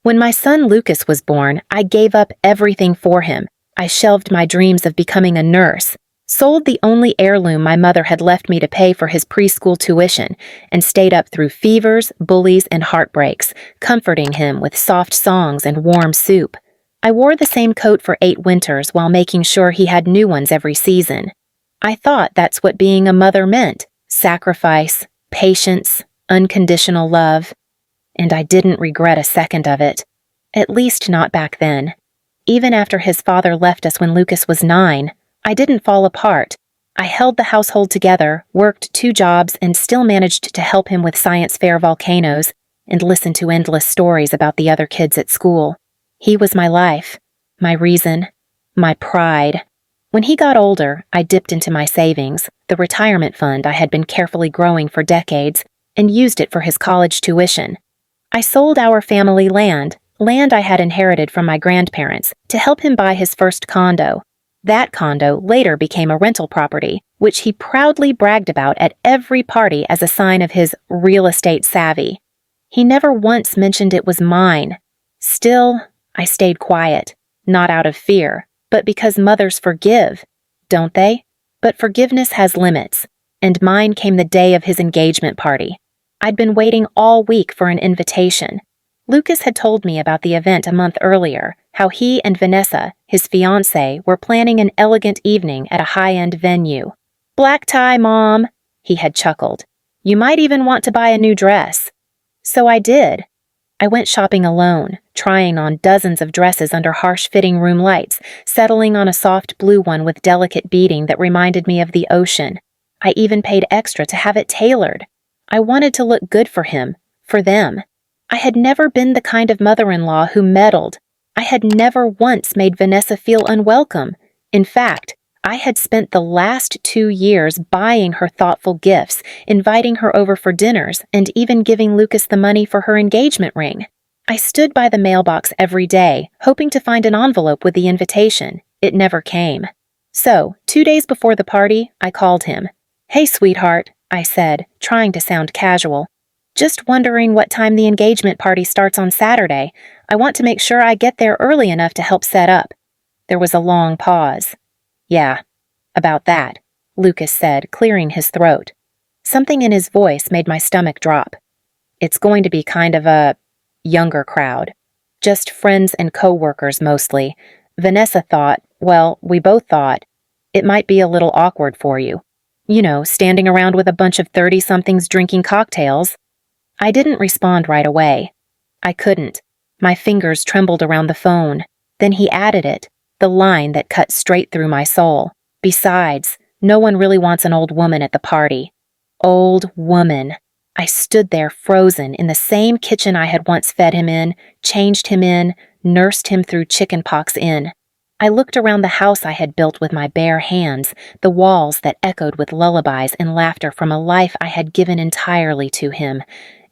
When my son Lucas was born, I gave up everything for him. I shelved my dreams of becoming a nurse, sold the only heirloom my mother had left me to pay for his preschool tuition, and stayed up through fevers, bullies, and heartbreaks, comforting him with soft songs and warm soup. I wore the same coat for 8 winters while making sure he had new ones every season. I thought that's what being a mother meant: sacrifice, patience, unconditional love. And I didn't regret a second of it. At least not back then. Even after his father left us when Lucas was 9, I didn't fall apart. I held the household together, worked 2 jobs, and still managed to help him with science fair volcanoes and listen to endless stories about the other kids at school. He was my life, my reason, my pride. When he got older, I dipped into my savings, the retirement fund I had been carefully growing for decades, and used it for his college tuition. I sold our family land I had inherited from my grandparents, to help him buy his first condo. That condo later became a rental property, which he proudly bragged about at every party as a sign of his real estate savvy. He never once mentioned it was mine. Still, I stayed quiet, not out of fear, but because mothers forgive, don't they? But forgiveness has limits, and mine came the day of his engagement party. I'd been waiting all week for an invitation. Lucas had told me about the event a month earlier, how he and Vanessa, his fiancée, were planning an elegant evening at a high-end venue. "Black tie, Mom," he had chuckled. "You might even want to buy a new dress." So I did. I went shopping alone, trying on dozens of dresses under harsh fitting room lights, settling on a soft blue one with delicate beading that reminded me of the ocean. I even paid extra to have it tailored. I wanted to look good for him, for them. I had never been the kind of mother-in-law who meddled. I had never once made Vanessa feel unwelcome. In fact, I had spent the last 2 years buying her thoughtful gifts, inviting her over for dinners, and even giving Lucas the money for her engagement ring. I stood by the mailbox every day, hoping to find an envelope with the invitation. It never came. So, 2 days before the party, I called him. "Hey, sweetheart," I said, trying to sound casual. "Just wondering what time the engagement party starts on Saturday. I want to make sure I get there early enough to help set up." There was a long pause. "Yeah, about that," Lucas said, clearing his throat. Something in his voice made my stomach drop. "It's going to be kind of a younger crowd. Just friends and co-workers mostly. Vanessa thought, well, we both thought, it might be a little awkward for you. You know, standing around with a bunch of 30-somethings drinking cocktails." I didn't respond right away. I couldn't. My fingers trembled around the phone. Then he added it, the line that cut straight through my soul. "Besides, no one really wants an old woman at the party." Old woman. I stood there frozen in the same kitchen I had once fed him in, changed him in, nursed him through chickenpox in. I looked around the house I had built with my bare hands, the walls that echoed with lullabies and laughter from a life I had given entirely to him,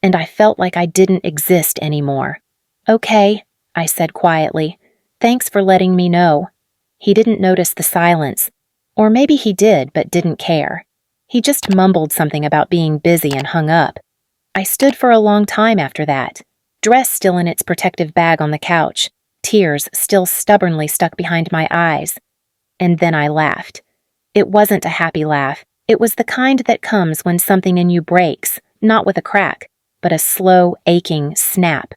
and I felt like I didn't exist anymore. "Okay," I said quietly. "Thanks for letting me know." He didn't notice the silence. Or maybe he did, but didn't care. He just mumbled something about being busy and hung up. I stood for a long time after that, dress still in its protective bag on the couch, tears still stubbornly stuck behind my eyes. And then I laughed. It wasn't a happy laugh. It was the kind that comes when something in you breaks, not with a crack, but a slow, aching snap.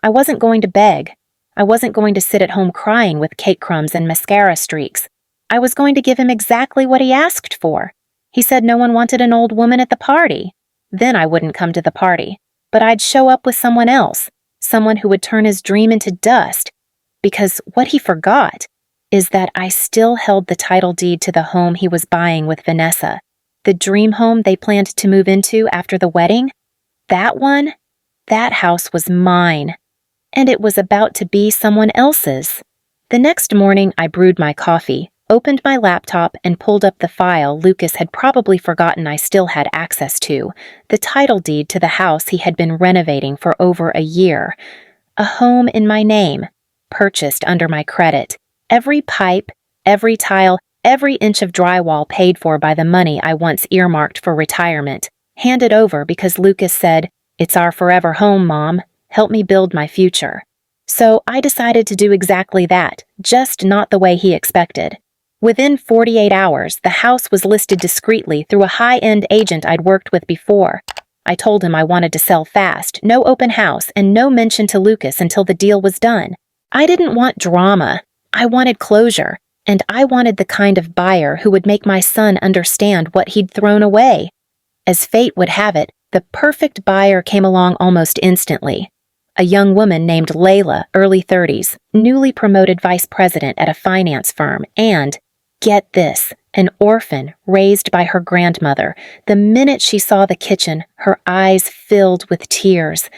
I wasn't going to beg. I wasn't going to sit at home crying with cake crumbs and mascara streaks. I was going to give him exactly what he asked for. He said no one wanted an old woman at the party. Then I wouldn't come to the party, but I'd show up with someone else, someone who would turn his dream into dust. Because what he forgot is that I still held the title deed to the home he was buying with Vanessa, the dream home they planned to move into after the wedding. That one, that house was mine, and it was about to be someone else's. The next morning, I brewed my coffee, opened my laptop, and pulled up the file Lucas had probably forgotten I still had access to, the title deed to the house he had been renovating for over a year. A home in my name, purchased under my credit. Every pipe, every tile, every inch of drywall paid for by the money I once earmarked for retirement, handed over because Lucas said, "It's our forever home, Mom. Help me build my future." So I decided to do exactly that, just not the way he expected. Within 48 hours, the house was listed discreetly through a high-end agent I'd worked with before. I told him I wanted to sell fast, no open house, and no mention to Lucas until the deal was done. I didn't want drama. I wanted closure, and I wanted the kind of buyer who would make my son understand what he'd thrown away. As fate would have it, the perfect buyer came along almost instantly. A young woman named Layla, early 30s, newly promoted vice president at a finance firm, and, get this, an orphan raised by her grandmother. The minute she saw the kitchen, her eyes filled with tears.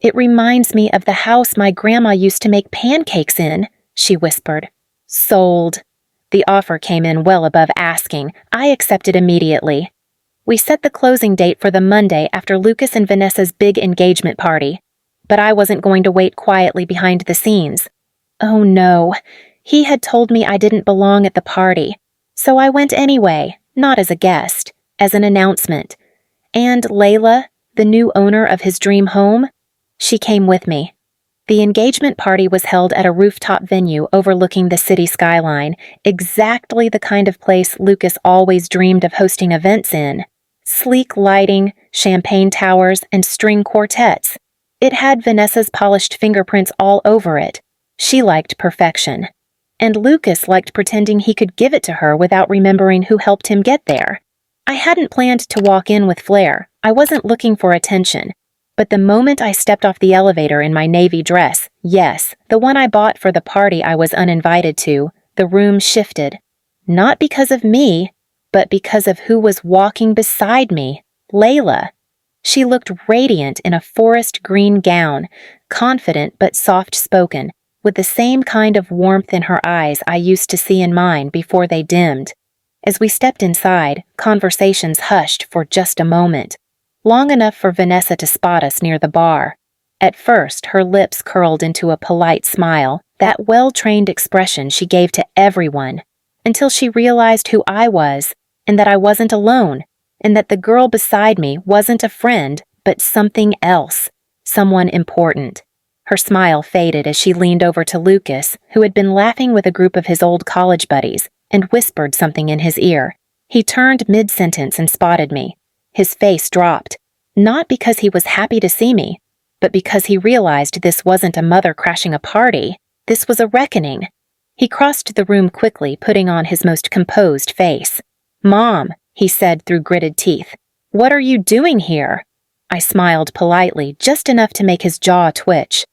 "It reminds me of the house my grandma used to make pancakes in," she whispered. Sold. The offer came in well above asking. I accepted immediately. We set the closing date for the Monday after Lucas and Vanessa's big engagement party. But I wasn't going to wait quietly behind the scenes. Oh no, he had told me I didn't belong at the party. So I went anyway, not as a guest, as an announcement. And Layla, the new owner of his dream home, she came with me. The engagement party was held at a rooftop venue overlooking the city skyline, exactly the kind of place Lucas always dreamed of hosting events in. Sleek lighting, champagne towers, and string quartets. It had Vanessa's polished fingerprints all over it. She liked perfection. And Lucas liked pretending he could give it to her without remembering who helped him get there. I hadn't planned to walk in with flair. I wasn't looking for attention. But the moment I stepped off the elevator in my navy dress, yes, the one I bought for the party I was uninvited to, the room shifted. Not because of me, but because of who was walking beside me, Layla. She looked radiant in a forest green gown, confident but soft-spoken, with the same kind of warmth in her eyes I used to see in mine before they dimmed. As we stepped inside, conversations hushed for just a moment, long enough for Vanessa to spot us near the bar. At first, her lips curled into a polite smile, that well-trained expression she gave to everyone, until she realized who I was, and that I wasn't alone, and that the girl beside me wasn't a friend, but something else, someone important. Her smile faded as she leaned over to Lucas, who had been laughing with a group of his old college buddies, and whispered something in his ear. He turned mid-sentence and spotted me. His face dropped, not because he was happy to see me, but because he realized this wasn't a mother crashing a party. This was a reckoning. He crossed the room quickly, putting on his most composed face. "Mom," he said through gritted teeth, "what are you doing here?" I smiled politely, just enough to make his jaw twitch.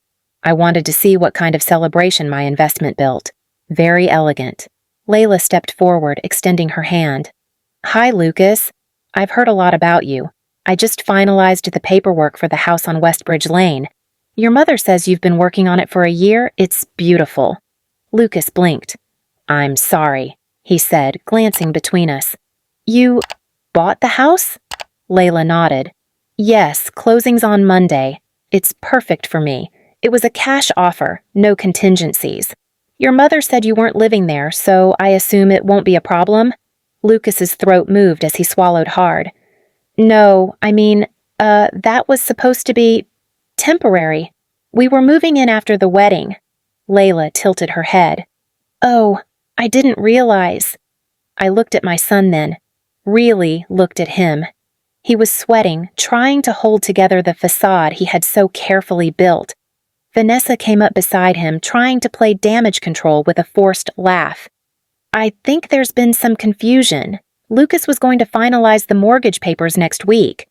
I wanted to see what kind of celebration my investment built. Very elegant. Layla stepped forward, extending her hand. "Hi, Lucas. I've heard a lot about you. I just finalized the paperwork for the house on Westbridge Lane. Your mother says you've been working on it for a year. It's beautiful." Lucas blinked. "I'm sorry," he said, glancing between us. "You bought the house?" Layla nodded. "Yes, closing's on Monday. It's perfect for me. It was a cash offer, no contingencies. Your mother said you weren't living there, so I assume it won't be a problem?" Lucas's throat moved as he swallowed hard. "No, that was supposed to be temporary. We were moving in after the wedding." Layla tilted her head. "Oh, I didn't realize." I looked at my son then, really looked at him. He was sweating, trying to hold together the facade he had so carefully built. Vanessa came up beside him, trying to play damage control with a forced laugh. "I think there's been some confusion. Lucas was going to finalize the mortgage papers next week."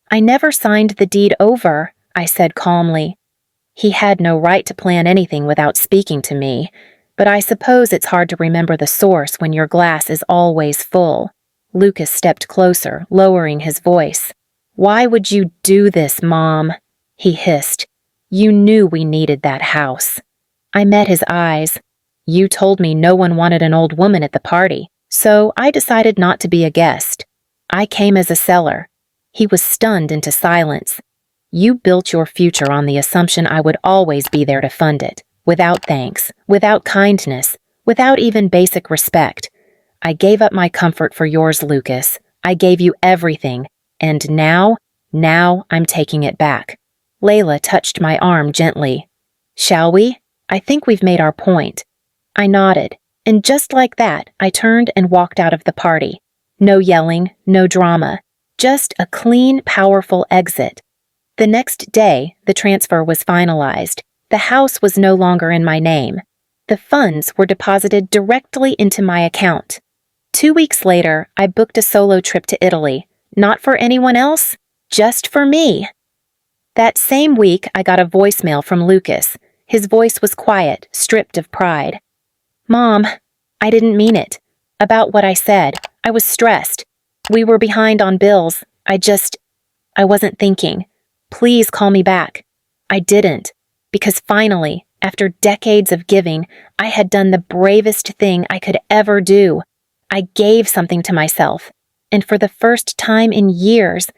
"I never signed the deed over," I said calmly. He had no right to plan anything without speaking to me, but I suppose it's hard to remember the source when your glass is always full. Lucas stepped closer, lowering his voice. "Why would you do this, Mom?" he hissed. "You knew we needed that house." I met his eyes. "You told me no one wanted an old woman at the party, so I decided not to be a guest. I came as a seller." He was stunned into silence. "You built your future on the assumption I would always be there to fund it, without thanks, without kindness, without even basic respect. I gave up my comfort for yours, Lucas. I gave you everything, and now I'm taking it back." Layla touched my arm gently. Shall we? I think we've made our point. I nodded, and just like that, I turned and walked out of the party. No yelling, no drama, just a clean, powerful exit. The next day, the transfer was finalized. The house was no longer in my name. The funds were deposited directly into my account. 2 weeks later, I booked a solo trip to Italy. Not for anyone else, just for me. That same week, I got a voicemail from Lucas. His voice was quiet, stripped of pride. Mom, I didn't mean it. About what I said, I was stressed. We were behind on bills. I wasn't thinking. Please call me back. I didn't, because finally, after decades of giving, I had done the bravest thing I could ever do. I gave something to myself, and for the first time in years,